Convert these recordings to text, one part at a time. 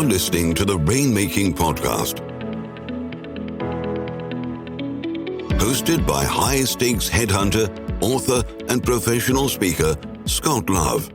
You're listening to the Rainmaking Podcast, hosted by high-stakes headhunter, author, and professional speaker, Scott Love.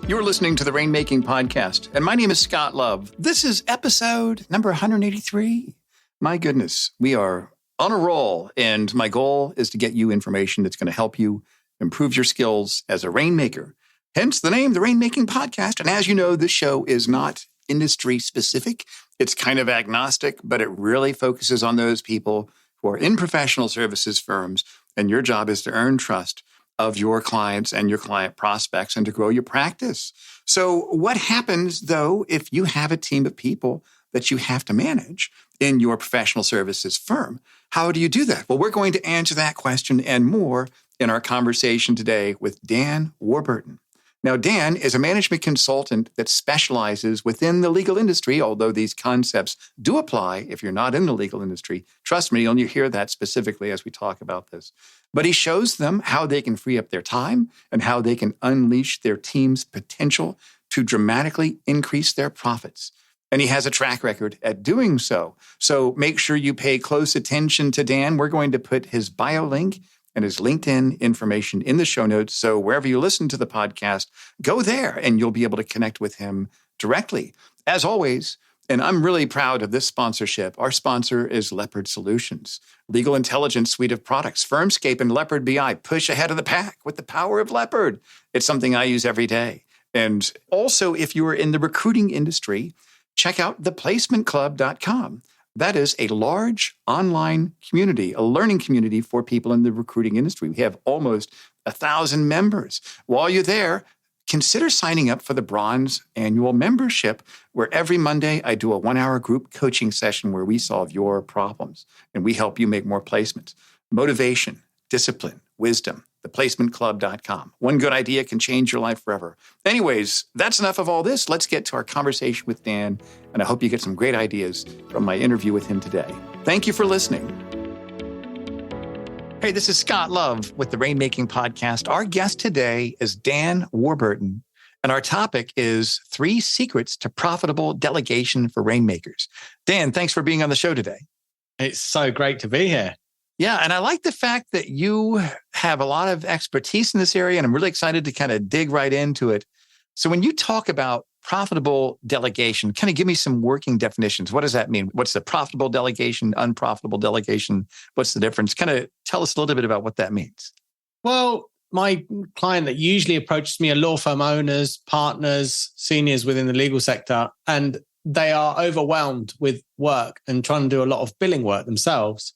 You're listening to the Rainmaking Podcast, and my name is Scott Love. This is episode number 183. My goodness, we are on a roll, and my goal is to get you information that's going to help you improve your skills as a rainmaker. Hence the name, the Rainmaking Podcast. And as you know, this show is not industry specific. It's kind of agnostic, but it really focuses on those people who are in professional services firms, and your job is to earn trust of your clients and your client prospects and to grow your practice. So what happens, though, if you have a team of people that you have to manage in your professional services firm? How do you do that? Well, we're going to answer that question and more in our conversation today with Dan Warburton. Now, Dan is a management consultant that specializes within the legal industry, although these concepts do apply if you're not in the legal industry. Trust me, you'll hear that specifically as we talk about this. But he shows them how they can free up their time and how they can unleash their team's potential to dramatically increase their profits. And he has a track record at doing so. So make sure you pay close attention to Dan. We're going to put his bio link and his LinkedIn information in the show notes. So wherever you listen to the podcast, go there and you'll be able to connect with him directly. As always, and I'm really proud of this sponsorship, our sponsor is Leopard Solutions, legal intelligence suite of products. Firmscape and Leopard BI push ahead of the pack with the power of Leopard. It's something I use every day. And also, if you are in the recruiting industry, check out theplacementclub.com. That is a large online community, a learning community for people in the recruiting industry. We have almost 1,000 members. While you're there, consider signing up for the Bronze annual membership, where every Monday I do a 1-hour group coaching session where we solve your problems and we help you make more placements. Motivation, discipline, wisdom, theplacementclub.com. One good idea can change your life forever. Anyways, that's enough of all this. Let's get to our conversation with Dan, and I hope you get some great ideas from my interview with him today. Thank you for listening. Hey, this is Scott Love with the Rainmaking Podcast. Our guest today is Dan Warburton, and our topic is 3 secrets to profitable delegation for rainmakers. Dan, thanks for being on the show today. It's so great to be here. Yeah, and I like the fact that you have a lot of expertise in this area, and I'm really excited to kind of dig right into it. So when you talk about profitable delegation, kind of give me some working definitions. What does that mean? What's the profitable delegation, unprofitable delegation? What's the difference? Kind of tell us a little bit about what that means. Well, my client that usually approaches me are law firm owners, partners, seniors within the legal sector, and they are overwhelmed with work and trying to do a lot of billing work themselves.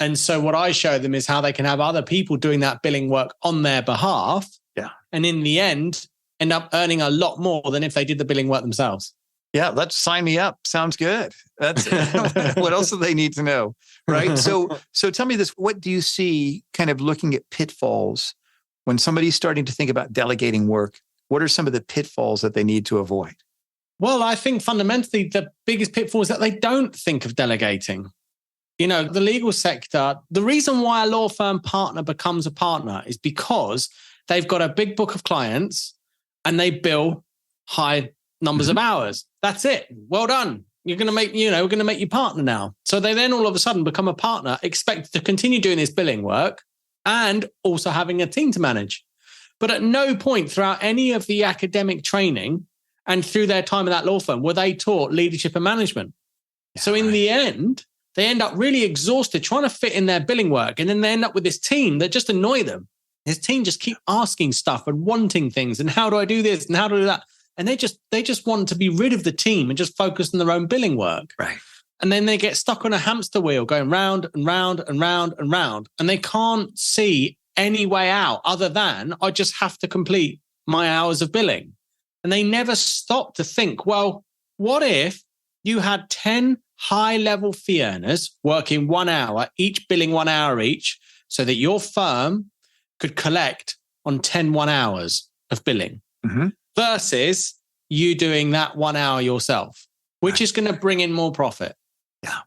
And so what I show them is how they can have other people doing that billing work on their behalf. Yeah. And in the end up earning a lot more than if they did the billing work themselves. Yeah, let's sign me up. Sounds good. That's what else do they need to know, right? So tell me this, what do you see kind of looking at pitfalls when somebody's starting to think about delegating work? What are some of the pitfalls that they need to avoid? Well, I think fundamentally the biggest pitfall is that they don't think of delegating. You know, the legal sector, the reason why a law firm partner becomes a partner is because they've got a big book of clients and they bill high numbers of hours. That's it. Well done. We're going to make you partner now. So they then all of a sudden become a partner, expected to continue doing this billing work and also having a team to manage. But at no point throughout any of the academic training and through their time in that law firm were they taught leadership and management. Yeah, so in the end, they end up really exhausted trying to fit in their billing work. And then they end up with this team that just annoy them. His team just keep asking stuff and wanting things. And how do I do this? And how do I do that? And they just want to be rid of the team and just focus on their own billing work. Right. And then they get stuck on a hamster wheel going round and round and round and round. And they can't see any way out other than I just have to complete my hours of billing. And they never stop to think, well, what if you had 10 high-level fee earners working 1 hour, each billing 1 hour each, so that your firm could collect on 10 1 hours of billing versus you doing that 1 hour yourself, which is going to bring in more profit. Yeah.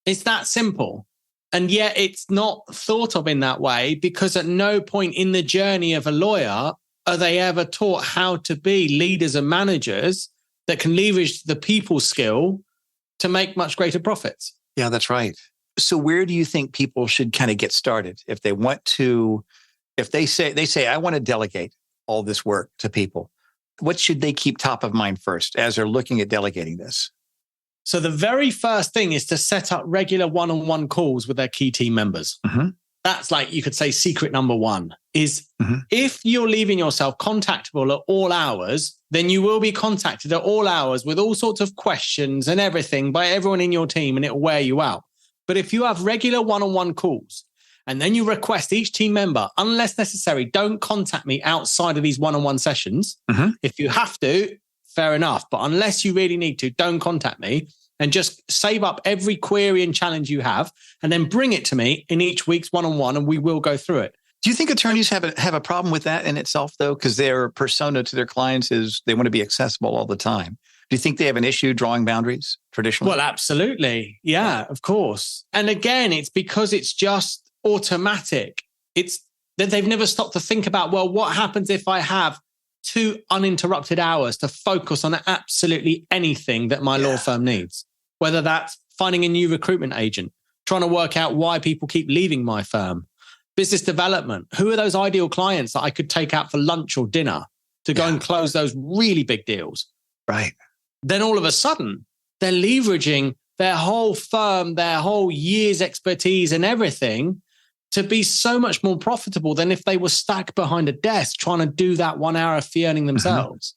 It's that simple. And yet it's not thought of in that way because at no point in the journey of a lawyer are they ever taught how to be leaders and managers that can leverage the people skill to make much greater profits. Yeah, that's right. So where do you think people should kind of get started if they want to, if they say, I want to delegate all this work to people? What should they keep top of mind first as they're looking at delegating this? So the very first thing is to set up regular one-on-one calls with their key team members. Mm-hmm. That's like, you could say secret number one is if you're leaving yourself contactable at all hours, then you will be contacted at all hours with all sorts of questions and everything by everyone in your team, and it will wear you out. But if you have regular one-on-one calls and then you request each team member, unless necessary, don't contact me outside of these one-on-one sessions. Mm-hmm. If you have to, fair enough. But unless you really need to, don't contact me, and just save up every query and challenge you have and then bring it to me in each week's one-on-one, and we will go through it. Do you think attorneys have a problem with that in itself, though? Because their persona to their clients is they want to be accessible all the time. Do you think they have an issue drawing boundaries traditionally? Well, absolutely. Yeah, of course. And again, it's because it's just automatic. It's that they've never stopped to think about, well, what happens if I have 2 uninterrupted hours to focus on absolutely anything that my law firm needs, whether that's finding a new recruitment agent, trying to work out why people keep leaving my firm, business development. Who are those ideal clients that I could take out for lunch or dinner to go and close those really big deals? Right. Then all of a sudden, they're leveraging their whole firm, their whole year's expertise and everything to be so much more profitable than if they were stuck behind a desk trying to do that 1 hour of fee earning themselves.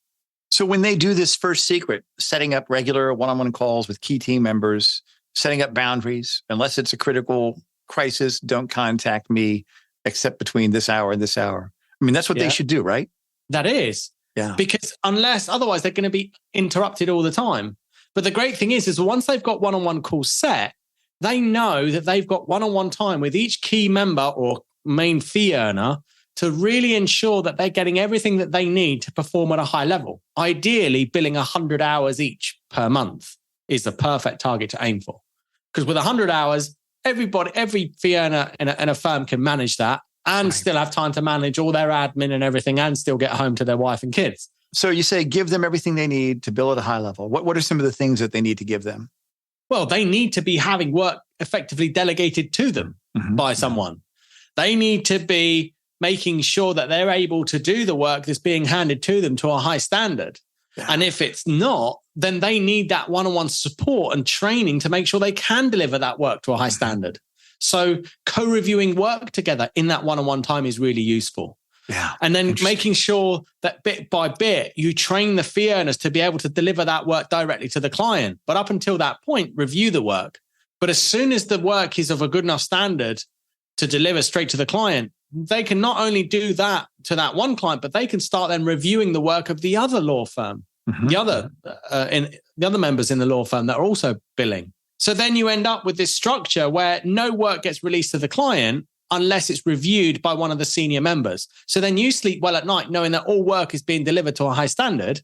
So when they do this first secret, setting up regular one-on-one calls with key team members, setting up boundaries, unless it's a critical crisis, don't contact me except between this hour and this hour. I mean, that's what they should do, right? That is. Yeah. Because otherwise they're going to be interrupted all the time. But the great thing is once they've got one-on-one calls set, they know that they've got one-on-one time with each key member or main fee earner to really ensure that they're getting everything that they need to perform at a high level. Ideally, billing 100 hours each per month is the perfect target to aim for. Because with 100 hours, every fee earner in a firm can manage that and still have time to manage all their admin and everything and still get home to their wife and kids. So you say give them everything they need to bill at a high level. What are some of the things that they need to give them? Well, they need to be having work effectively delegated to them by someone. They need to be making sure that they're able to do the work that's being handed to them to a high standard. Yeah. And if it's not, then they need that one-on-one support and training to make sure they can deliver that work to a high standard. So co-reviewing work together in that one-on-one time is really useful. Yeah. And then making sure that bit by bit, you train the fee earners to be able to deliver that work directly to the client. But up until that point, review the work. But as soon as the work is of a good enough standard to deliver straight to the client, they can not only do that to that one client, but they can start then reviewing the work of the other law firm, the other members in the law firm that are also billing. So then you end up with this structure where no work gets released to the client unless it's reviewed by one of the senior members. So then you sleep well at night knowing that all work is being delivered to a high standard,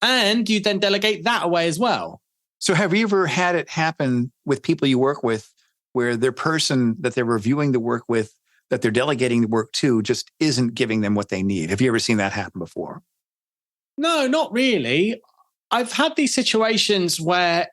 and you then delegate that away as well. So have you ever had it happen with people you work with where their person that they're reviewing the work with, that they're delegating the work to, just isn't giving them what they need? Have you ever seen that happen before? No, not really. I've had these situations where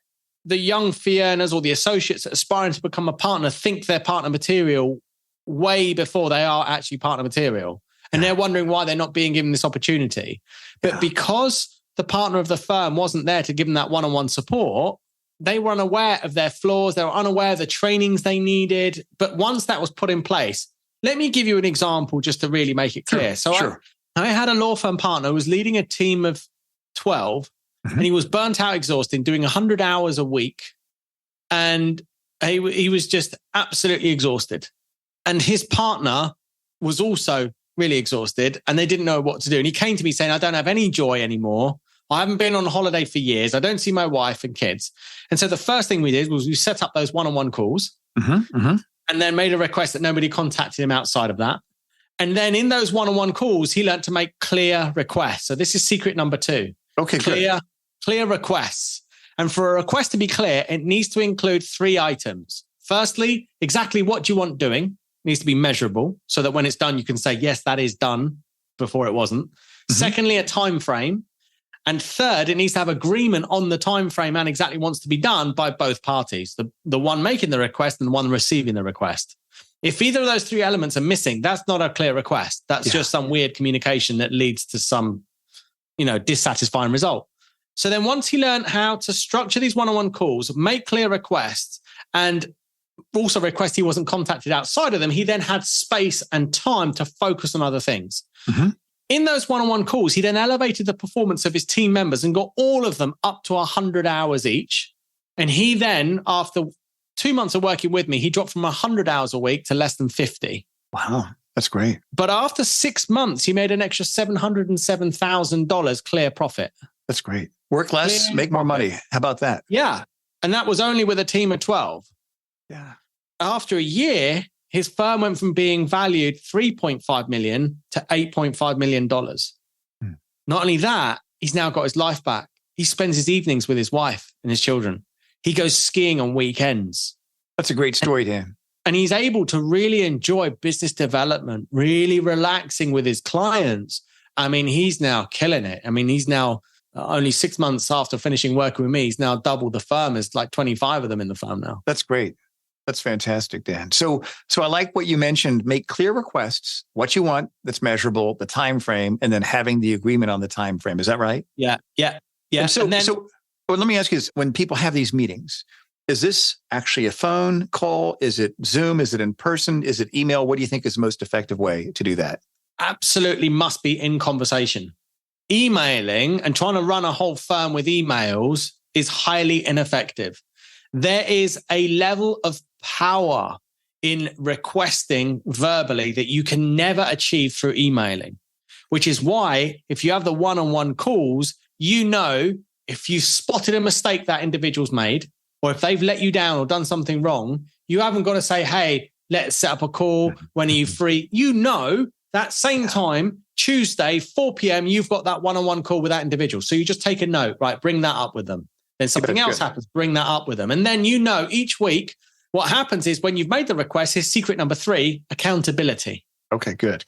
the young fee earners or the associates aspiring to become a partner think they're partner material way before they are actually partner material. And they're wondering why they're not being given this opportunity. But because the partner of the firm wasn't there to give them that one-on-one support, they were unaware of their flaws. They were unaware of the trainings they needed. But once that was put in place, let me give you an example just to really make it clear. I had a law firm partner who was leading a team of 12 and he was burnt out, exhausted, doing 100 hours a week. And he was just absolutely exhausted. And his partner was also really exhausted and they didn't know what to do. And he came to me saying, I don't have any joy anymore. I haven't been on holiday for years. I don't see my wife and kids. And so the first thing we did was we set up those one-on-one calls and then made a request that nobody contacted him outside of that. And then in those one-on-one calls, he learned to make clear requests. So this is secret number 2. Okay, clear requests. And for a request to be clear, it needs to include 3 items. Firstly, exactly what you want doing. It needs to be measurable so that when it's done, you can say, yes, that is done before it wasn't. Secondly, a time frame. And third, it needs to have agreement on the time frame and exactly wants to be done by both parties, the one making the request and the one receiving the request. If either of those three elements are missing, that's not a clear request. That's just some weird communication that leads to some, dissatisfying result. So then once he learned how to structure these one-on-one calls, make clear requests, and also request he wasn't contacted outside of them, he then had space and time to focus on other things. Mm-hmm. In those one-on-one calls, he then elevated the performance of his team members and got all of them up to 100 hours each. And he then, after 2 months of working with me, he dropped from 100 hours a week to less than 50. Wow, that's great. But after 6 months, he made an extra $707,000 clear profit. That's great. Work less, make more money. How about that? Yeah. And that was only with a team of 12. Yeah. After a year, his firm went from being valued $3.5 million to $8.5 million. Not only that, he's now got his life back. He spends his evenings with his wife and his children. He goes skiing on weekends. That's a great story, Dan. And he's able to really enjoy business development, really relaxing with his clients. I mean, he's now killing it. I mean, he's now only 6 months after finishing working with me, he's now doubled the firm. There's like 25 of them in the firm now. That's great. That's fantastic, Dan. So I like what you mentioned. Make clear requests, what you want that's measurable, the time frame, and then having the agreement on the time frame. Is that right? Yeah. So let me ask you this. When people have these meetings, is this actually a phone call? Is it Zoom? Is it in person? Is it email? What do you think is the most effective way to do that? Absolutely must be in conversation. Emailing and trying to run a whole firm with emails is highly ineffective. There is a level of power in requesting verbally that you can never achieve through emailing, which is why if you have the one-on-one calls, if you spotted a mistake that individual's made, or if they've let you down or done something wrong, you haven't got to say, hey, let's set up a call. When are you free? That same time, Tuesday, 4 p.m., you've got that one-on-one call with that individual. So you just take a note, right? Bring that up with them. Then something else happens, bring that up with them. And then each week, what happens is when you've made the request, here's secret number 3, accountability. Okay, good.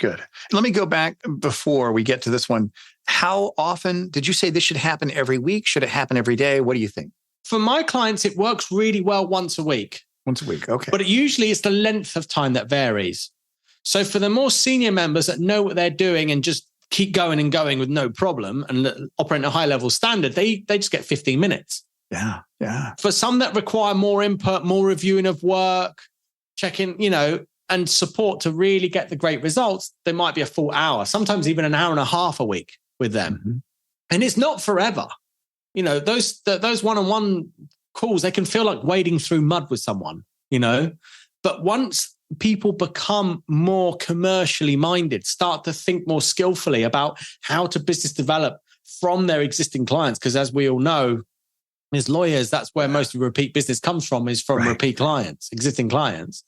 Let me go back before we get to this one. How often did you say this should happen every week? Should it happen every day? What do you think? For my clients, it works really well once a week. Once a week, okay. But usually it's the length of time that varies. So for the more senior members that know what they're doing and just keep going and going with no problem and operate at a high level standard, they just get 15 minutes. Yeah. For some that require more input, more reviewing of work, checking, and support to really get the great results, there might be a full hour, sometimes even an hour and a half a week with them. Mm-hmm. And it's not forever. Those one-on-one calls, they can feel like wading through mud with someone, but once people become more commercially minded, start to think more skillfully about how to business develop from their existing clients. Because as we all know, as lawyers, that's where most of repeat business comes from, is from repeat clients, existing clients.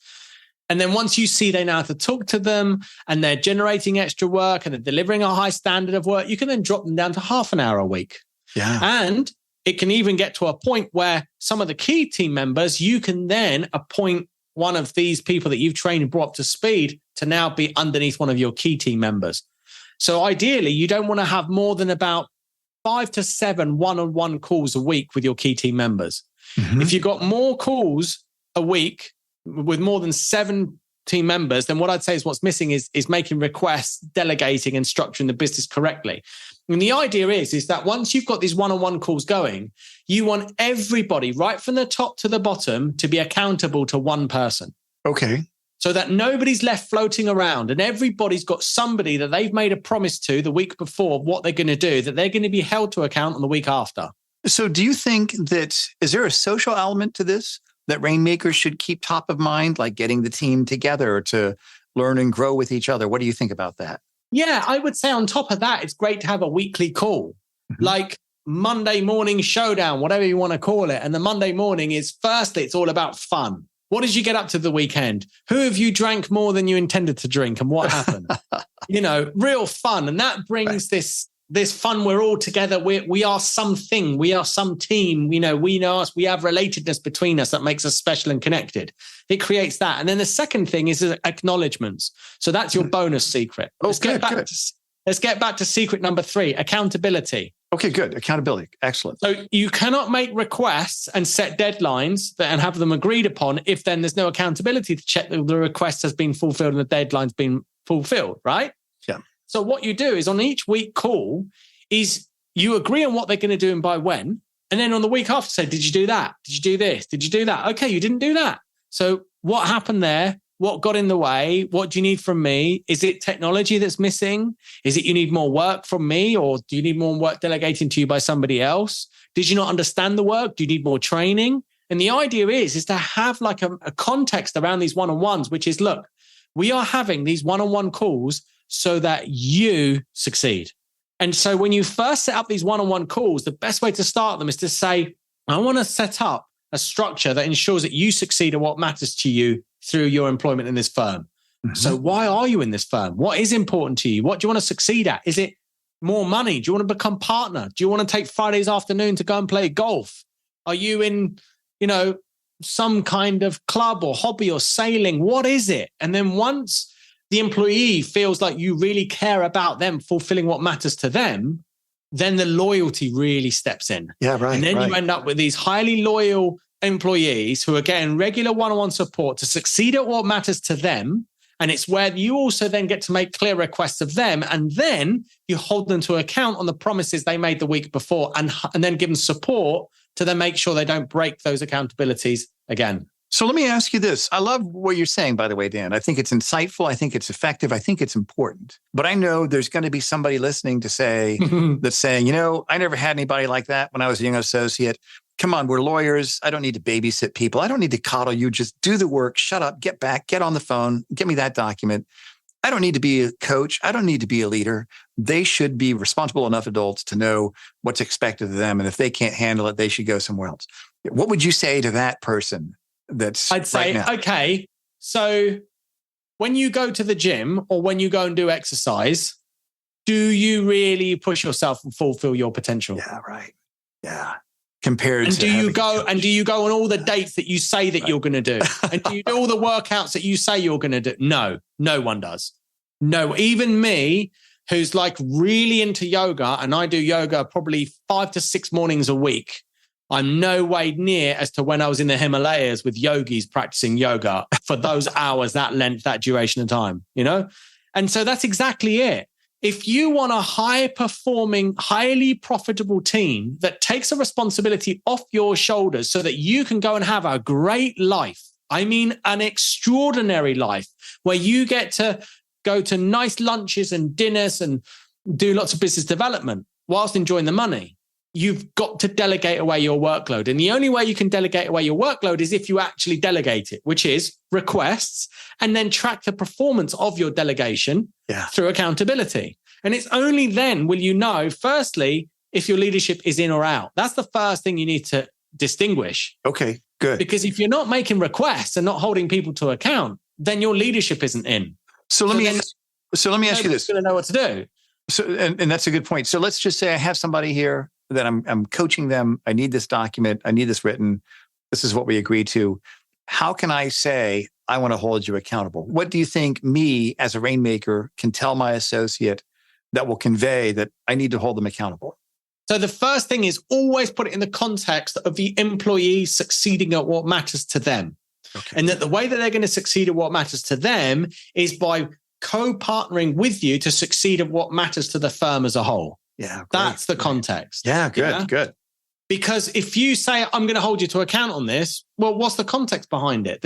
And then once you see they know how to talk to them and they're generating extra work and they're delivering a high standard of work, you can then drop them down to half an hour a week. Yeah. And it can even get to a point where some of the key team members, you can then appoint one of these people that you've trained and brought up to speed to now be underneath one of your key team members. So ideally, you don't want to have more than about 5 to 7 one-on-one calls a week with your key team members. Mm-hmm. If you've got more calls a week with more than 7 team members, then what I'd say is what's missing is making requests, delegating, and structuring the business correctly. And the idea is that once you've got these one-on-one calls going, you want everybody right from the top to the bottom to be accountable to one person. Okay. So that nobody's left floating around and everybody's got somebody that they've made a promise to the week before what they're going to do, that they're going to be held to account on the week after. So do you think is there a social element to this that Rainmakers should keep top of mind, like getting the team together to learn and grow with each other? What do you think about that? Yeah, I would say on top of that, it's great to have a weekly call, like Monday morning showdown, whatever you want to call it. And the Monday morning is, firstly, it's all about fun. What did you get up to the weekend? Who have you drank more than you intended to drink and what happened? Real fun. And that brings this fun. We're all together. We are something. We are some team. We know us. We have relatedness between us that makes us special and connected. It creates that. And then the second thing is acknowledgements. So that's your bonus secret. Let's get back to secret number 3, accountability. Okay, good. Accountability. Excellent. So you cannot make requests and set deadlines and have them agreed upon if then there's no accountability to check that the request has been fulfilled and the deadline's been fulfilled, right? Yeah. So what you do is on each week call is you agree on what they're going to do and by when. And then on the week after say, did you do that? Did you do this? Did you do that? Okay, you didn't do that. So what happened there? What got in the way? What do you need from me? Is it technology that's missing? Is it you need more work from me, or do you need more work delegating to you by somebody else? Did you not understand the work? Do you need more training? And the idea is to have like a context around these one-on-ones, which is, look, we are having these one-on-one calls so that you succeed. And so when you first set up these one-on-one calls, the best way to start them is to say, I want to set up a structure that ensures that you succeed at what matters to you through your employment in this firm. Mm-hmm. So why are you in this firm? What is important to you? What do you want to succeed at? Is it more money? Do you want to become partner? Do you want to take Fridays afternoon to go and play golf? Are you in, some kind of club or hobby or sailing? What is it? And then once the employee feels like you really care about them fulfilling what matters to them, then the loyalty really steps in. Yeah, right. And then you end up with these highly loyal employees who are getting regular one-on-one support to succeed at what matters to them. And it's where you also then get to make clear requests of them. And then you hold them to account on the promises they made the week before and then give them support to then make sure they don't break those accountabilities again. So let me ask you this. I love what you're saying, by the way, Dan. I think it's insightful. I think it's effective. I think it's important. But I know there's going to be somebody listening to say, that's saying, I never had anybody like that when I was a young associate. Come on, we're lawyers. I don't need to babysit people. I don't need to coddle you. Just do the work. Shut up, get back, get on the phone, get me that document. I don't need to be a coach. I don't need to be a leader. They should be responsible enough adults to know what's expected of them. And if they can't handle it, they should go somewhere else. What would you say to that person? I'd say, okay, so when you go to the gym or when you go and do exercise, do you really push yourself and fulfill your potential? Yeah, right. Yeah. Compared and to do you go on all the dates that you say that you're going to do? And do you do all the workouts that you say you're going to do? No one does. No, even me, who's like really into yoga, and I do yoga probably 5 to 6 mornings a week. I'm no way near as to when I was in the Himalayas with yogis practicing yoga for those hours, that length, that duration of time, And so that's exactly it. If you want a high-performing, highly profitable team that takes a responsibility off your shoulders so that you can go and have a great life, I mean an extraordinary life, where you get to go to nice lunches and dinners and do lots of business development whilst enjoying the money, you've got to delegate away your workload. And the only way you can delegate away your workload is if you actually delegate it, which is requests, and then track the performance of your delegation through accountability. And it's only then will you know, firstly, if your leadership is in or out. That's the first thing you need to distinguish. Okay, good. Because if you're not making requests and not holding people to account, then your leadership isn't in. So let me ask you this. Going to know what to do. So, and that's a good point. So let's just say I have somebody here that I'm coaching them. I need this document. I need this written. This is what we agreed to. How can I say, I want to hold you accountable? What do you think me as a Rainmaker can tell my associate that will convey that I need to hold them accountable? So the first thing is always put it in the context of the employee succeeding at what matters to them. Okay. And that the way that they're going to succeed at what matters to them is by co-partnering with you to succeed at what matters to the firm as a whole. Yeah, that's the context. Yeah, good. Because if you say, I'm going to hold you to account on this, well, what's the context behind it?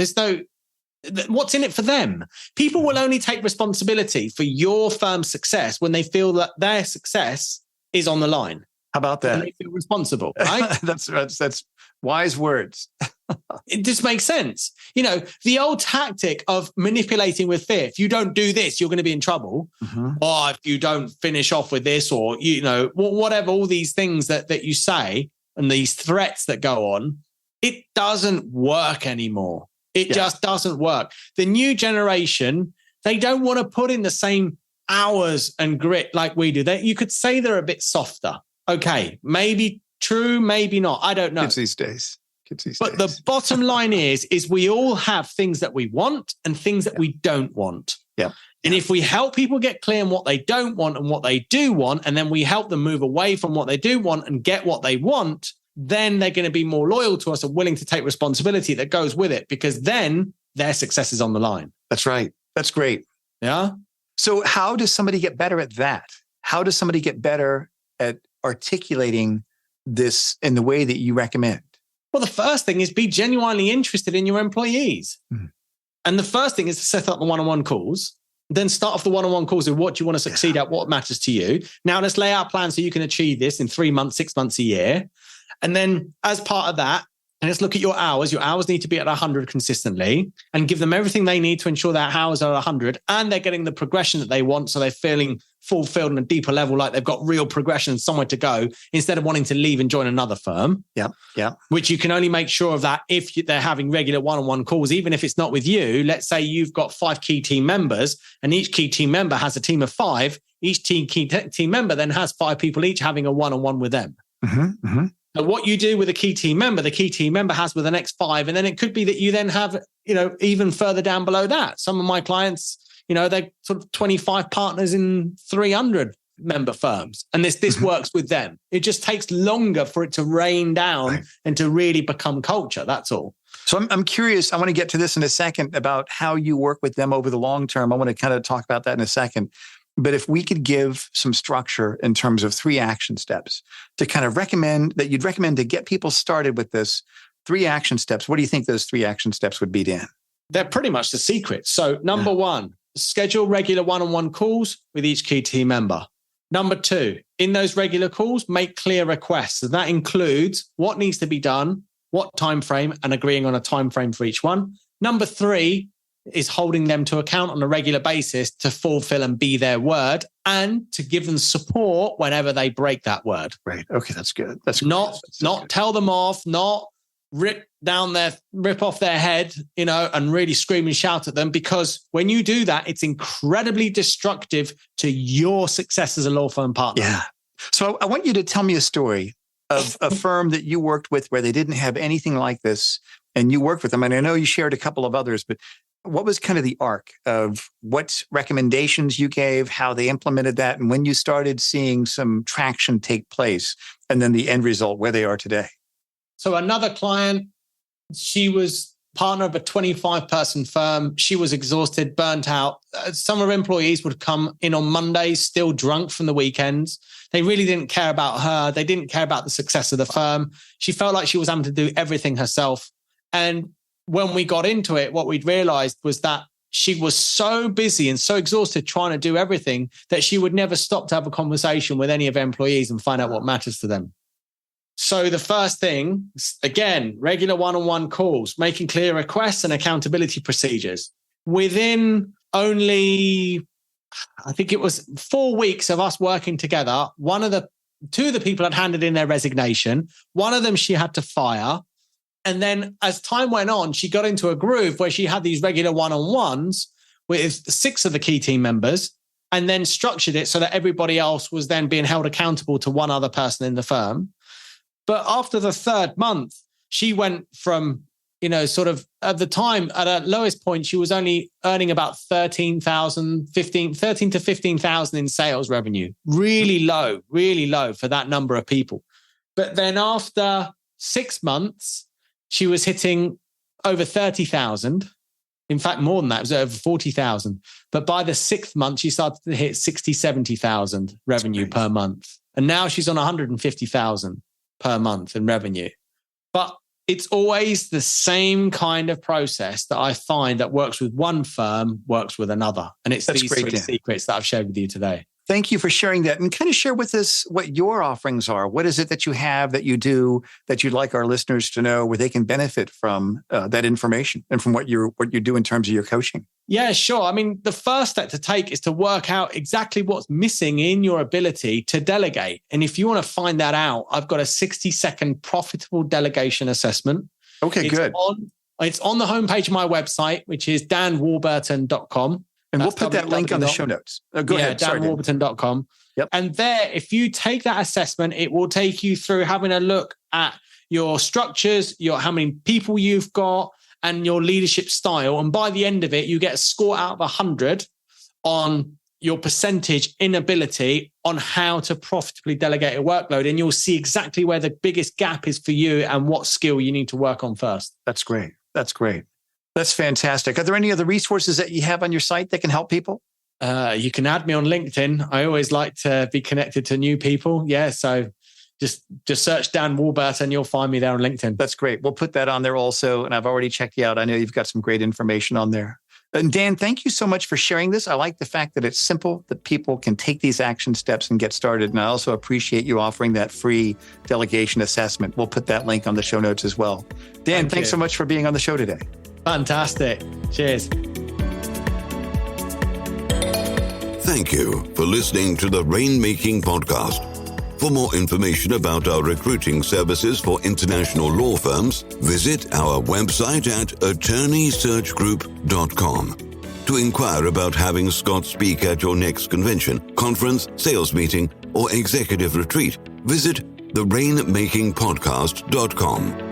What's in it for them? People will only take responsibility for your firm's success when they feel that their success is on the line. How about that? And they feel responsible, right? That's wise words. It just makes sense. The old tactic of manipulating with fear. If you don't do this, you're going to be in trouble. Mm-hmm. Or if you don't finish off with this, or, whatever, all these things that you say and these threats that go on, it doesn't work anymore. It just doesn't work. The new generation, they don't want to put in the same hours and grit like we do. You could say they're a bit softer. Okay, maybe true, maybe not. I don't know. Kids these days. The bottom line is we all have things that we want and things that we don't want. Yeah. And if we help people get clear on what they don't want and what they do want, and then we help them move away from what they do want and get what they want, then they're going to be more loyal to us and willing to take responsibility that goes with it, because then their success is on the line. That's right. That's great. Yeah. So how does somebody get better at that? How does somebody get better at articulating this in the way that you recommend? Well, the first thing is be genuinely interested in your employees. Mm-hmm. And the first thing is to set up the one-on-one calls. Then start off the one-on-one calls with what you want to succeed at, what matters to you. Now let's lay out plans so you can achieve this in 3 months, 6 months, a year. And then as part of that, and let's look at your hours. Your hours need to be at 100 consistently, and give them everything they need to ensure their hours are 100 and they're getting the progression that they want. So they're feeling fulfilled on a deeper level, like they've got real progression and somewhere to go instead of wanting to leave and join another firm. Yeah. Which you can only make sure of that if they're having regular one-on-one calls, even if it's not with you. Let's say you've got 5 key team members and each key team member has a team of 5. Each key team member then has 5 people each having a one-on-one with them. Mm-hmm, mm-hmm. So what you do with a key team member, the key team member has with the next 5. And then it could be that you then have, even further down below that. Some of my clients, they're sort of 25 partners in 300 member firms. And this mm-hmm. works with them. It just takes longer for it to rain down and to really become culture. That's all. So I'm curious. I want to get to this in a second about how you work with them over the long term. I want to kind of talk about that in a second. But if we could give some structure in terms of 3 action steps to kind of recommend to get people started with this, 3 action steps, what do you think those 3 action steps would be, Dan? They're pretty much the secret. So number 1, schedule regular one-on-one calls with each key team member. Number 2, in those regular calls, make clear requests. So that includes what needs to be done, what time frame, and agreeing on a time frame for each one. Number 3, is holding them to account on a regular basis to fulfill and be their word, and to give them support whenever they break that word. Right. Okay. That's good. That's not good. Tell them off, not rip off their head, and really scream and shout at them, because when you do that, it's incredibly destructive to your success as a law firm partner. Yeah. So I want you to tell me a story of a firm that you worked with where they didn't have anything like this, and you worked with them. And I know you shared a couple of others, but what was kind of the arc of what recommendations you gave, how they implemented that, and when you started seeing some traction take place, and then the end result, where they are today? So another client, she was partner of a 25-person firm. She was exhausted, burnt out. Some of her employees would come in on Mondays, still drunk from the weekends. They really didn't care about her. They didn't care about the success of the firm. She felt like she was having to do everything herself. And when we got into it, what we'd realized was that she was so busy and so exhausted trying to do everything that she would never stop to have a conversation with any of her employees and find out what matters to them. So the first thing, again, regular one-on-one calls, making clear requests and accountability procedures. Within only, I think it was 4 weeks of us working together, 2 of the people had handed in their resignation. One of them she had to fire. And then as time went on, she got into a groove where she had these regular one-on-ones with 6 of the key team members, and then structured it so that everybody else was then being held accountable to one other person in the firm. But after the 3rd month, she went from, sort of at the time, at her lowest point, she was only earning about 13 to 15,000 in sales revenue. Really low for that number of people. But then after 6 months, she was hitting over 30,000. In fact, more than that, it was over 40,000. But by the 6th month, she started to hit 60, 70,000 revenue per month. And now she's on 150,000 per month in revenue. But it's always the same kind of process that I find that works with one firm, works with another. And it's these 3 secrets that I've shared with you today. Thank you for sharing that, and kind of share with us what your offerings are. What is it that you have, that you do, that you'd like our listeners to know, where they can benefit from that information and from what you do in terms of your coaching? Yeah, sure. I mean, the first step to take is to work out exactly what's missing in your ability to delegate. And if you want to find that out, I've got a 60-second profitable delegation assessment. Okay, good. It's on the homepage of my website, which is danwarburton.com. And we'll put that link on the show notes. Go ahead. danwarburton.com. Yep. And there, if you take that assessment, it will take you through having a look at your structures, how many people you've got, and your leadership style. And by the end of it, you get a score out of 100 on your percentage inability on how to profitably delegate a workload, and you'll see exactly where the biggest gap is for you and what skill you need to work on first. That's great. That's great. That's fantastic. Are there any other resources that you have on your site that can help people? You can add me on LinkedIn. I always like to be connected to new people. Yeah, so just search Dan Warburton and you'll find me there on LinkedIn. That's great. We'll put that on there also. And I've already checked you out. I know you've got some great information on there. And Dan, thank you so much for sharing this. I like the fact that it's simple, that people can take these action steps and get started. And I also appreciate you offering that free delegation assessment. We'll put that link on the show notes as well. Dan, thanks so much for being on the show today. Fantastic. Cheers. Thank you for listening to the Rainmaking Podcast. For more information about our recruiting services for international law firms, visit our website at attorneysearchgroup.com. To inquire about having Scott speak at your next convention, conference, sales meeting, or executive retreat, visit therainmakingpodcast.com.